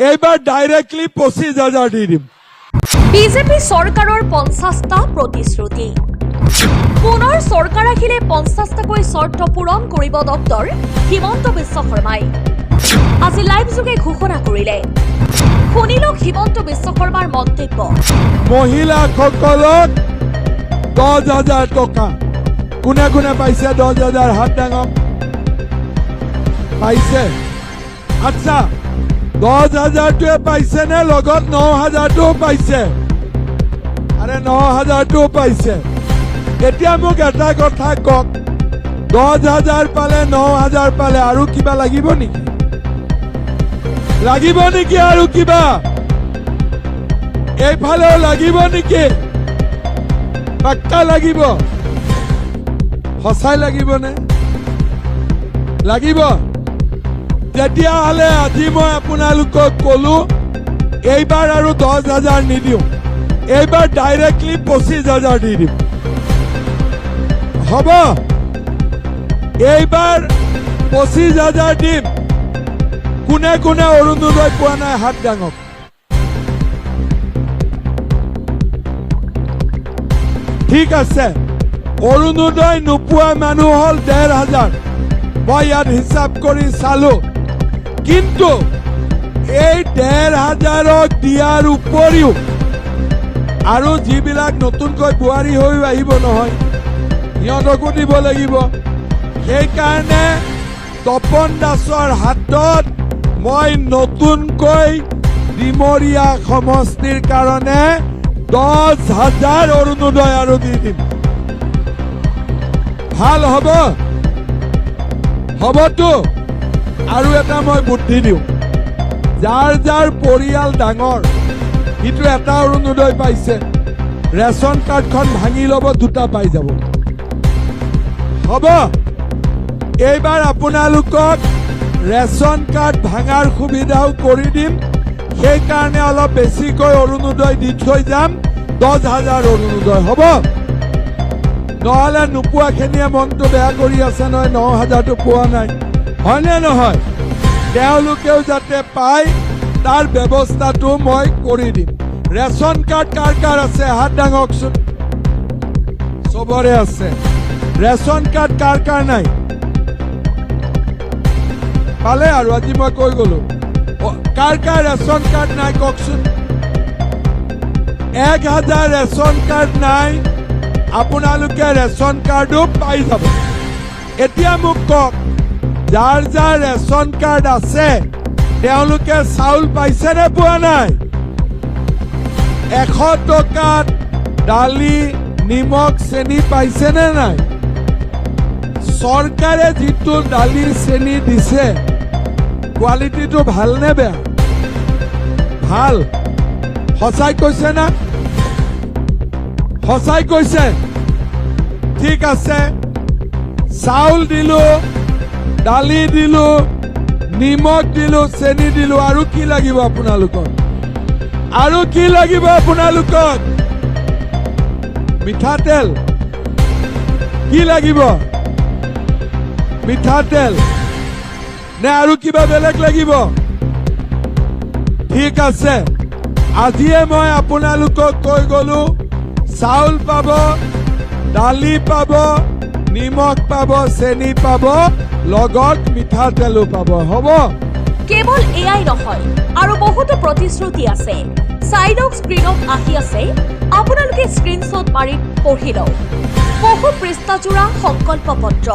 এইবাৰ ডাইৰেক্টলি 25,000 দি দিম। বিজেপি চৰকাৰৰ 50টা প্ৰতিশ্ৰুতি পুনৰ চৰকাৰ আহিলে 50টাকৈ চৰ্ত পূৰণ কৰিব ডক্টৰ হিমন্ত বিশ্ব শৰ্মাই আজি লাইভ যোগে ঘোষণা কৰিলে। শুনিলক হিমন্ত বিশ্ব শৰ্মাৰ মন্তব্য। মহিলাসকলক 10,000 টকা কোনে কোনে পাইছে? 10,000 হাত ডাঙক পাইছে। আচ্ছা 10,000টোৱে পাইছে নে লগত 9,000টোও পাইছে? আৰে 9,000টোও পাইছে। এতিয়া মোক এটা কথা কওক, 10,000 পালে 9,000 পালে আৰু কিবা লাগিব নেকি? লাগিব নেকি আৰু কিবা? এইফালেও লাগিব নেকি? পাক্কা লাগিব? সঁচাই লাগিবনে? লাগিব। তেতিয়াহ'লে আজি মই আপোনালোকক ক'লো এইবাৰ আৰু 10,000 নিদিওঁ, এইবাৰ ডাইৰেক্টলি 25,000 দি দিম। হ'ব, এইবাৰ 25,000 দিম। কোনে কোনে অৰুণোদয় পোৱা নাই হাত ডাঙক? ঠিক আছে, অৰুণোদয় নোপোৱা মানুহ হ'ল 1,500। মই ইয়াত হিচাপ কৰি চালো। কিন্তু এই 1,500ক দিয়াৰ উপৰিও আৰু যিবিলাক নতুনকৈ বোৱাৰী হৈ আহিব নহয়, সিহঁতকো দিব লাগিব। সেইকাৰণে তপন দাসৰ হাতত মই নতুনকৈ ডিমৰীয়া সমষ্টিৰ কাৰণে 10,000 অৰুণোদয় আৰু দি দিম। ভাল হ'ব? হ'বতো? আৰু এটা মই বুদ্ধি দিওঁ, যাৰ যাৰ পৰিয়াল ডাঙৰ সিটো এটা অৰুণোদয় পাইছে, ৰেচন কাৰ্ডখন ভাঙি ল'ব, 2টা পাই যাব। হ'ব, এইবাৰ আপোনালোকক ৰেচন কাৰ্ড ভাঙাৰ সুবিধাও কৰি দিম। সেইকাৰণে অলপ বেছিকৈ অৰুণোদয় দি থৈ যাম, 10,000 অৰুণোদয়। হ'ব? নহ'লে নোপোৱাখিনিয়ে মনটো বেয়া কৰি আছে নহয়, 9,000টো পোৱা নাই, হয়নে নহয়? তেওঁলোকেও যাতে পায় তাৰ ব্যৱস্থাটো মই কৰি দিম। ৰেচন কাৰ্ড কাৰ কাৰ আছে হাত ডাঙকচোন? চবৰে আছে। ৰেচন কাৰ্ড কাৰ কাৰ নাই? পালে আৰু আজি মই কৈ গলো। কাৰ কাৰ ৰেচন কাৰ্ড নাই কওকচোন? 1,000 ৰেচন কাৰ্ড নাই, আপোনালোকে ৰেচন কাৰ্ডো পাই যাব। এতিয়া মোক কওক, যাৰ যাৰ ৰেচন কাৰ্ড আছে তেওঁলোকে চাউল পাইছে নে পোৱা নাই? 100 টকাত দালি, নিমখ, চেনি পাইছে নে নাই? চৰকাৰে যিটো দালি চেনি দিছে কোৱালিটিটো ভাল নে বেয়া? ভাল। সঁচাই কৈছে না? সঁচাই কৈছে? ঠিক আছে, চাউল দিলো, দালি দিলো, নিমখ দিলো, চেনি দিলো, আৰু কি লাগিব আপোনালোকক? আৰু কি লাগিব আপোনালোকক? মিঠাতেল কি লাগিব? মিঠাতেল নে আৰু কিবা বেলেগ লাগিব? ঠিক আছে, আজিয়ে মই আপোনালোকক কৈ গলো, চাউল পাব, দালি পাব, নিমখ পাব, চেনি পাব, লগত মিঠাতেলো পাব। হ'ব? কেৱল এয়াই নহয়, আৰু বহুতো প্ৰতিশ্ৰুতি আছে। চাইডক স্ক্ৰীনত আহি আছে, আপোনালোকে স্ক্ৰীনশ্বট মাৰি পঢ়ি লওক। বহু পৃষ্ঠাজোৰা সংকল্প পত্ৰ।